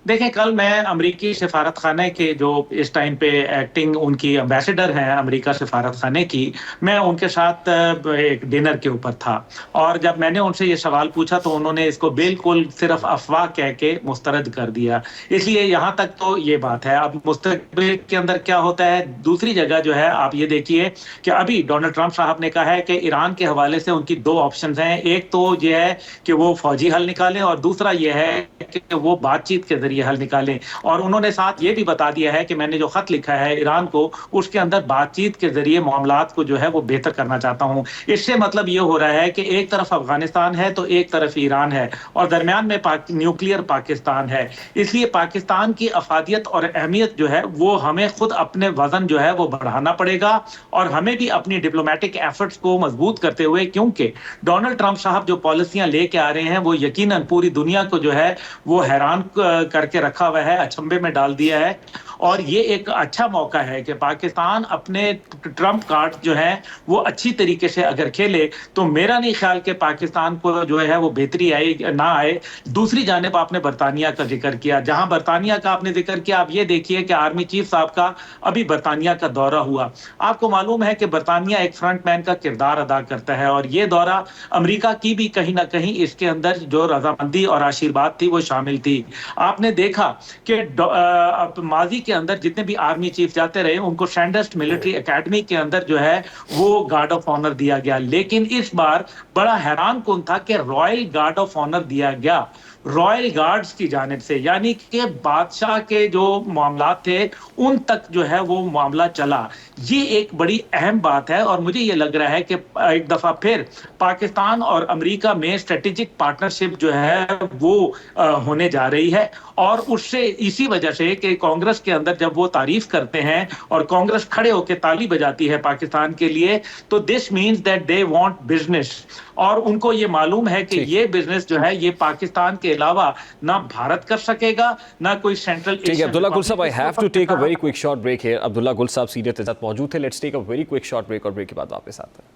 देखें, कल मैं अमेरिकी सफारत खाने के जो इस टाइम पे एक्टिंग उनकी एम्बेसडर हैं अमेरिका सफारत खाने की, मैं उनके साथ एक डिनर के ऊपर था, और जब मैंने उनसे ये सवाल पूछा तो उन्होंने इसको बिल्कुल सिर्फ अफवाह कह के मुस्तरद कर दिया। इसलिए यहाँ तक तो ये बात है। अब मुस्तकबिल के अंदर क्या होता है, दूसरी जगह जो है आप ये देखिए कि अभी डोनाल्ड ट्रंप साहब ने कहा है कि ईरान के हवाले से उनकी दो ऑप्शन हैं। एक तो ये है कि वो फौजी हल निकालें, और दूसरा ये है कि वो बातचीत के जरिए हल निकालें। और उन्होंने साथ ये भी बता दिया है कि मैंने जो खत लिखा है ईरान को, उसके अंदर बातचीत के जरिए मामलात को जो है वो बेहतर करना चाहता हूं। इससे मतलब ये हो रहा है कि एक तरफ अफगानिस्तान है तो एक तरफ ईरान है, और दरमियान में न्यूक्लियर पाकिस्तान है। इसलिए पाकिस्तान की अफादियत और अहमियत जो है वो हमें खुद अपने वजन जो है वो बढ़ाना पड़ेगा, और हमें भी अपनी डिप्लोमेटिक एफर्ट्स को मजबूत करते हुए, क्योंकि डोनाल्ड ट्रंप साहब जो पॉलिसियां लेके आ रहे हैं वो यकीनन पूरी दुनिया को जो है वो हैरान करके रखा हुआ है, अचंभे में डाल दिया है। और ये एक अच्छा मौका है कि पाकिस्तान अपने ट्रंप कार्ड जो है वो अच्छी तरीके से अगर खेले, तो मेरा नहीं ख्याल कि पाकिस्तान को जो है वो बेहतरी आए ना आए। दूसरी जानिब आपने बरतानिया का जिक्र किया, जहां बरतानिया का आपने जिक्र किया, आप ये देखिए कि आर्मी चीफ साहब का अभी बरतानिया का दौरा हुआ। आपको मालूम है कि बरतानिया एक फ्रंटमैन का किरदार अदा करता है, और ये दौरा अमेरिका की भी कहीं ना कहीं इसके अंदर जो रजामंदी और आशीर्वाद थी वो शामिल थी। आपने देखा कि माजी के अंदर जितने भी आर्मी चीफ जाते रहे उनको सैंडर्स मिलिट्री एकेडमी के अंदर जो है वो गार्ड ऑफ ऑनर दिया गया, लेकिन इस बार बड़ा हैरान कुन था कि रॉयल गार्ड ऑफ ऑनर दिया गया। रॉयल गार्ड्स की जानिब से, यानी कि बादशाह के जो मामला थे उन तक जो है वो मामला चला। ये एक बड़ी अहम बात है और मुझे ये लग रहा है कि एक दफा फिर पाकिस्तान और अमेरिका में स्ट्रेटेजिक पार्टनरशिप जो है वो होने जा रही है। और उससे इसी वजह से कि कांग्रेस के अंदर जब वो तारीफ करते हैं और कांग्रेस खड़े होकर ताली बजाती है पाकिस्तान के लिए, तो this means that they want business, और उनको ये मालूम है कि ये बिजनेस जो है ये पाकिस्तान के अलावा ना भारत कर सकेगा ना कोई सेंट्रल। ठीक है अब्दुल्ला गुल साहब, I have to take a very quick short break here. Abdullah Gul साहब सीनियर के साथ मौजूद थे। Let's take a very quick short break और ब्रेक के बाद वापस आते हैं।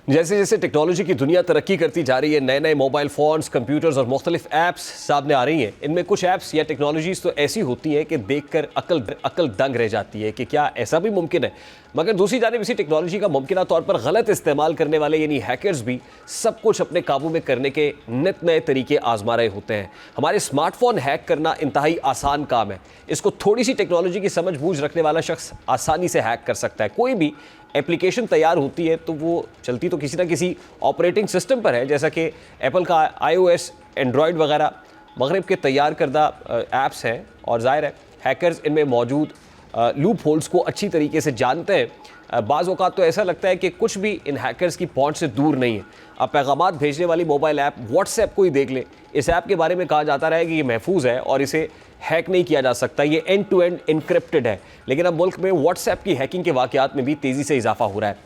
जैसे जैसे टेक्नोलॉजी की दुनिया तरक्की करती जा रही है, नए नए मोबाइल फ़ोन्स, कंप्यूटर्स और मुख्तलिफ ऐप्स सामने आ रही हैं। इनमें कुछ ऐप्स या टेक्नोलॉजीज़ तो ऐसी होती हैं कि देखकर अकल दंग रह जाती है कि क्या ऐसा भी मुमकिन है। मगर दूसरी जानिब इसी टेक्नोलॉजी का मुमकिना तौर पर गलत इस्तेमाल करने वाले यानी हैकर्स भी सब कुछ अपने काबू में करने के नित नए तरीके आजमा रहे होते हैं। हमारे स्मार्टफोन हैक करना इंतहाई आसान काम है। इसको थोड़ी सी टेक्नोलॉजी की समझ बूझ रखने वाला शख्स आसानी से हैक कर सकता है। कोई भी एप्लीकेशन तैयार होती है तो वो चलती तो किसी ना किसी ऑपरेटिंग सिस्टम पर है, जैसा कि एप्पल का iOS, एंड्रॉयड वगैरह मगरिब के तैयार करदा ऐप्स हैं। और ज़ाहिर है हैकर्स इनमें मौजूद लूप होल्स को अच्छी तरीके से जानते हैं। बाज़ औक़ात तो ऐसा लगता है कि कुछ भी इन हैकर्स की पहुंच से दूर नहीं है। अब पैगामात भेजने वाली मोबाइल ऐप व्हाट्सएप को ही देख ले, इस ऐप के बारे में कहा जाता रहा है कि ये महफूज है और इसे हैक नहीं किया जा सकता, ये एंड टू एंड इनक्रिप्टेड है। लेकिन अब मुल्क में व्हाट्सएप की हैकिंग के वाक़यात में भी तेज़ी से इजाफा हो रहा है।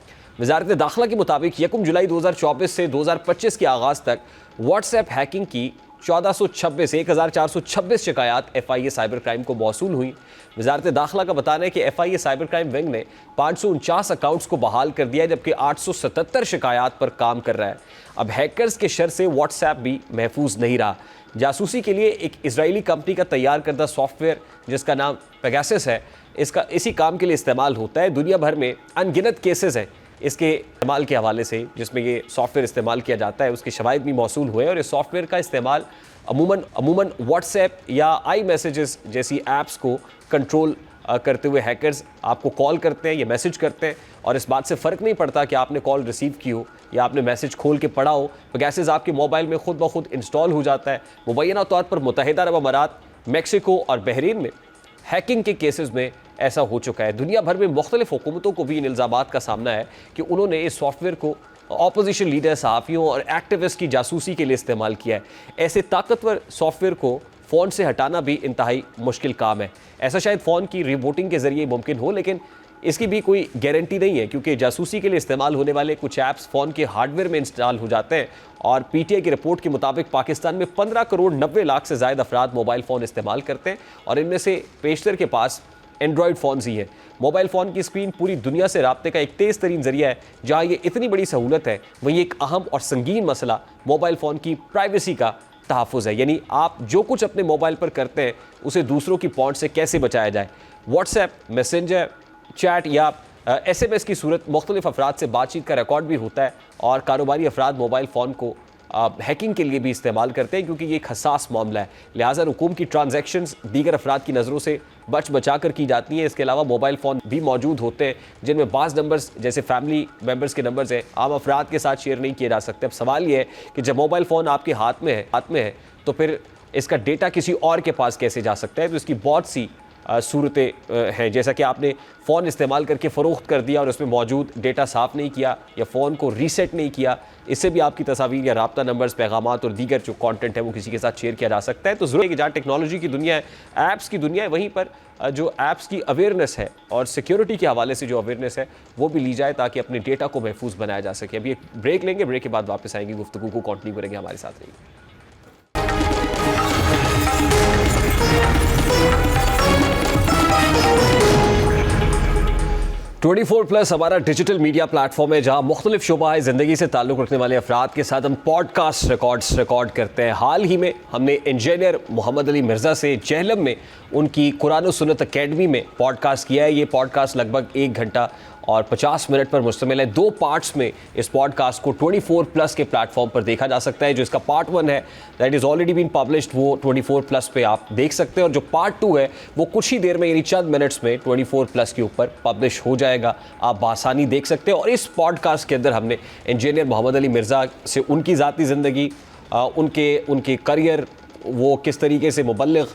वज़ारत दाखिला के मुताबिक 1 जुलाई 2024 से 2025 के आगाज़ तक व्हाट्सएप हैकिंग की 1426 शिकायत FIA साइबर क्राइम को मौसूल हुई। वज़ारत दाखिला का बताना है कि FIA साइबर क्राइम विंग ने 549 अकाउंट्स को बहाल कर दिया, जबकि 877 शिकायत पर काम कर रहा है। अब हैकर्स के शर से व्हाट्सएप भी महफूज नहीं रहा। जासूसी के लिए एक इजरायली कंपनी का तैयार करदा सॉफ्टवेयर जिसका नाम पेगासस है, इसका इसी काम के लिए इस्तेमाल होता है। दुनिया भर में अनगिनत केसेस हैं इसके इस्तेमाल के हवाले से जिसमें ये सॉफ्टवेयर इस्तेमाल किया जाता है। उसके शवाहिद भी मौसूल हुए और इस सॉफ्टवेयर का इस्तेमाल अमूमन व्हाट्सएप या आई मैसेजेस जैसी ऐप्स को कंट्रोल करते हुए हैकर्स आपको कॉल करते हैं या मैसेज करते हैं, और इस बात से फ़र्क नहीं पड़ता कि आपने कॉल रिसीव की हो या आपने मैसेज खोल के पढ़ा हो, पेगासस आपके मोबाइल में खुद ब खुद इंस्टॉल हो जाता है। मुबैना तौर पर मुत्तहिदा अरब अमारात, मैक्सिको और बहरीन में हैकिंग के केसेस में ऐसा हो चुका है। दुनिया भर में मुख्तलिफ हुकूमतों को भी इन इल्ज़ामात का सामना है कि उन्होंने इस सॉफ्टवेयर को ऑपोजिशन लीडर, सहाफ़ियों और एक्टिविस्ट की जासूसी के लिए इस्तेमाल किया है। ऐसे ताकतवर सॉफ्टवेयर को फ़ोन से हटाना भी इंतहाई मुश्किल काम है। ऐसा शायद फ़ोन की रीबूटिंग के ज़रिए मुमकिन हो, लेकिन इसकी भी कोई गारंटी नहीं है, क्योंकि जासूसी के लिए इस्तेमाल होने वाले कुछ ऐप्स फ़ोन के हार्डवेयर में इंस्टॉल हो जाते हैं। और PTI की रिपोर्ट के मुताबिक पाकिस्तान में 15 करोड़ 90 लाख से ज़ायद अफराद मोबाइल फ़ोन इस्तेमाल करते हैं और इनमें से पेशतर के पास एंड्रॉयड फ़ोन्स ही है। मोबाइल फ़ोन की स्क्रीन पूरी दुनिया से राब्ते का एक तेज़ तरीन ज़रिया है। जहाँ ये इतनी बड़ी सहूलत है, वहीं एक अहम और संगीन मसला मोबाइल फ़ोन की प्राइवेसी का तहफ़्फ़ुज़ है, यानी आप जो कुछ अपने मोबाइल पर करते हैं उसे दूसरों की पहुंच से कैसे बचाया जाए। व्हाट्सएप, मैसेंजर, चैट या SMS की सूरत मुख्तलिफ अफराद से बातचीत का रिकॉर्ड भी होता है और कारोबारी अफराद मोबाइल फ़ोन को हैकिंग के लिए भी इस्तेमाल करते हैं, क्योंकि ये एक हसास मामला है। लिहाजा हुकूम की ट्रांजैक्शंस दीगर अफराद की नज़रों से बचा कर की जाती हैं। इसके अलावा मोबाइल फ़ोन भी मौजूद होते हैं जिनमें बाज़ नंबर्स जैसे फैमिली मेम्बर्स के नंबर्स हैं आम अफराद के साथ शेयर नहीं किए जा सकते। अब सवाल ये है कि जब मोबाइल फ़ोन आपके हाथ में है तो फिर इसका डेटा किसी और के पास कैसे जा सकता है। तो इसकी बहुत सी सूरतें हैं, जैसा कि आपने फ़ोन इस्तेमाल करके फ़रोख्त कर दिया और उसमें मौजूद डेटा साफ़ नहीं किया या फ़ोन को रीसेट नहीं किया, इससे भी आपकी तस्वीर या राब्ता नंबर्स, पैगामात और दीगर जो कंटेंट है वो किसी के साथ शेयर किया जा सकता है। तो ज़रूर है कि जहाँ टेक्नोलॉजी की दुनिया है, ऐप्स की दुनिया है, वहीं पर जो ऐप्स की अवेयरनेस है और सिक्योरिटी के हवाले से जो अवेयरनेस है वो भी ली जाए ताकि अपने डेटा को महफूज बनाया जा सके। अभी एक ब्रेक लेंगे, ब्रेक के बाद वापस आएंगे, गुफ्तगू को कंटिन्यू करेंगे। हमारे साथ रहिए। 24+ हमारा डिजिटल मीडिया प्लेटफॉर्म है जहां मुख्तलिफ शोबा ज़िंदगी से ताल्लुक़ रखने वाले अफराद के साथ हम पॉडकास्ट रिकॉर्ड करते हैं। हाल ही में हमने इंजीनियर मोहम्मद अली मिर्ज़ा से जेहलम में उनकी कुरान और सुन्नत अकेडमी में पॉडकास्ट किया है। ये पॉडकास्ट लगभग 1 घंटा और 50 मिनट पर मुश्तमिल है। 2 पार्ट्स में इस पॉडकास्ट को 24+ के प्लेटफॉर्म पर देखा जा सकता है। जो इसका पार्ट 1 है that is already been published, वो 24+ पे आप देख सकते हैं, और जो पार्ट 2 है वो कुछ ही देर में यानी चंद मिनट्स में 24+ के ऊपर पब्लिश हो जाएगा। जाएगा, आप बासानी देख सकते हैं। और इस पॉडकास्ट के अंदर हमने इंजीनियर मोहम्मद अली मिर्ज़ा से उनकी ज़ाती ज़िंदगी, उनके करियर, वो किस तरीके से मुबल्लिग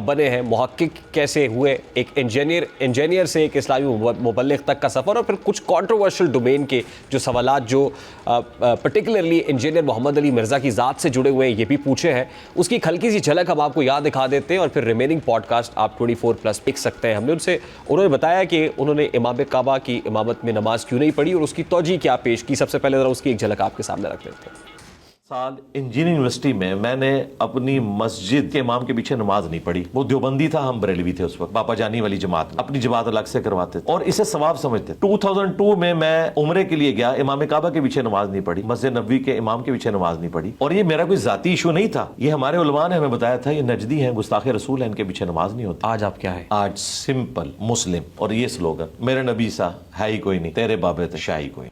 बने हैं, मुहक्किक कैसे हुए, एक इंजीनियर से एक इस्लामी मुबल्लिग तक का सफ़र, और फिर कुछ कंट्रोवर्शियल डोमेन के जो सवालात जो पर्टिकुलरली इंजीनियर मोहम्मद अली मिर्ज़ा की ज़ात से जुड़े हुए हैं, ये भी पूछे हैं। उसकी एक हल्की सी झलक हम आपको याद दिखा देते हैं और फिर रिमेनिंग पॉडकास्ट आप 24+ देख सकते हैं। उन्होंने बताया कि उन्होंने इमाम काबा की इमामत में नमाज क्यों नहीं पढ़ी और उसकी तौजीह क्या पेश की। सबसे पहले ज़रा उसकी एक झलक आपके सामने रख देते हैं। साल इंजीनियरिंग यूनिवर्सिटी में मैंने अपनी मस्जिद के इमाम के पीछे नमाज नहीं पढ़ी। वो देवबंदी था, हम बरेलवी थे उस वक्त, पापा जानी वाली जमात में, अपनी जमात अलग से करवाते थे और इसे सवाब समझते। 2002 में मैं उम्रे के लिए गया, इमाम काबा के पीछे नमाज नहीं पढ़ी, मस्जिद नबवी के इमाम के पीछे नमाज नहीं पढ़ी। और ये मेरा कोई जाती इशू नहीं था, ये हमारे उलमा ने हमें बताया था, ये नजदी हैं, गुस्ताखे रसूल हैं, इनके पीछे नमाज नहीं होती। आज आप क्या है? आज सिंपल मुस्लिम, और ये स्लोगन, मेरे नबी सा है ही कोई नहीं, तेरे बाबे ते शाही कोई।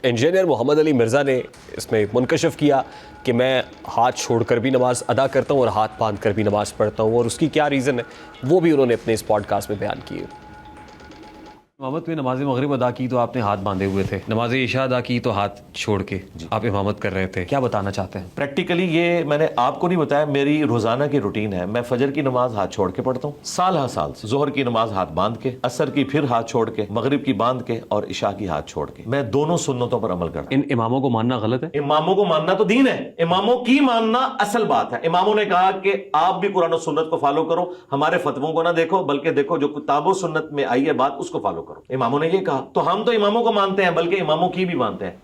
इंजीनियर मोहम्मद अली मिर्ज़ा ने इसमें मुनकशिफ किया कि मैं हाथ छोड़कर भी नमाज अदा करता हूँ और हाथ बांध कर भी नमाज पढ़ता हूँ, और उसकी क्या रीज़न है वो भी उन्होंने अपने इस पॉडकास्ट में बयान किए। इमामत में नमाज मगरिब अदा की तो आपने हाथ बांधे हुए थे, नमाज इशा अदा की तो हाथ छोड़ के आप इमामत कर रहे थे, क्या बताना चाहते हैं? प्रैक्टिकली ये मैंने आपको नहीं बताया, मेरी रोजाना की रूटीन है। मैं फजर की नमाज हाथ छोड़ के पढ़ता हूँ, साल हर साल से। जोहर की नमाज हाथ बांध के, असर की फिर हाथ छोड़ के, मगरिब की बांध के, और इशा की हाथ छोड़ के। मैं दोनों सुन्नतों पर अमल करता हूं। इन इमामों को मानना गलत है? इमामों को मानना तो दीन है, इमामों की मानना असल बात है। इमामों ने कहा कि आप भी कुरान और सुन्नत को फॉलो करो, हमारे फतवों को ना देखो, बल्कि देखो जो किताबों सुन्नत में आई है बात, उसको फॉलो करो। इमामों ने ये कहा, तो हम तो इमामों को मानते हैं, बल्कि इमामों की भी मानते हैं।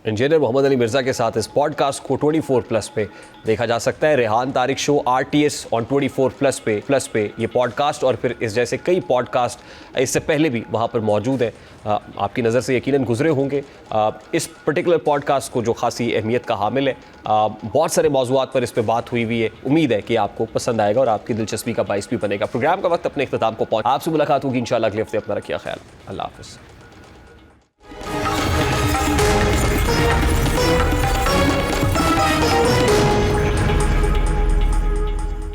इंजीनियर मोहम्मद अली मिर्ज़ा के साथ इस पॉडकास्ट को 24+ पे देखा जा सकता है। Rehan Tariq show RTS on 24+ पे ये पॉडकास्ट और फिर इस जैसे कई पॉडकास्ट इससे पहले भी वहाँ पर मौजूद है, आपकी नज़र से यकीनन गुजरे होंगे। इस पर्टिकुलर पॉडकास्ट को जो खासी अहमियत का हामिल है, बहुत सारे मौज़ूआत पर इस पर बात हुई है। उम्मीद है कि आपको पसंद आएगा और आपकी दिलचस्पी का बाइस भी बनेगा। प्रोग्राम का वक्त अपने इख्तिताम को पहुँच, आपसे मुलाकात होगी इंशाल्लाह अगले हफ्ते। अपना रखिए ख्याल, अल्लाह हाफ़िज़।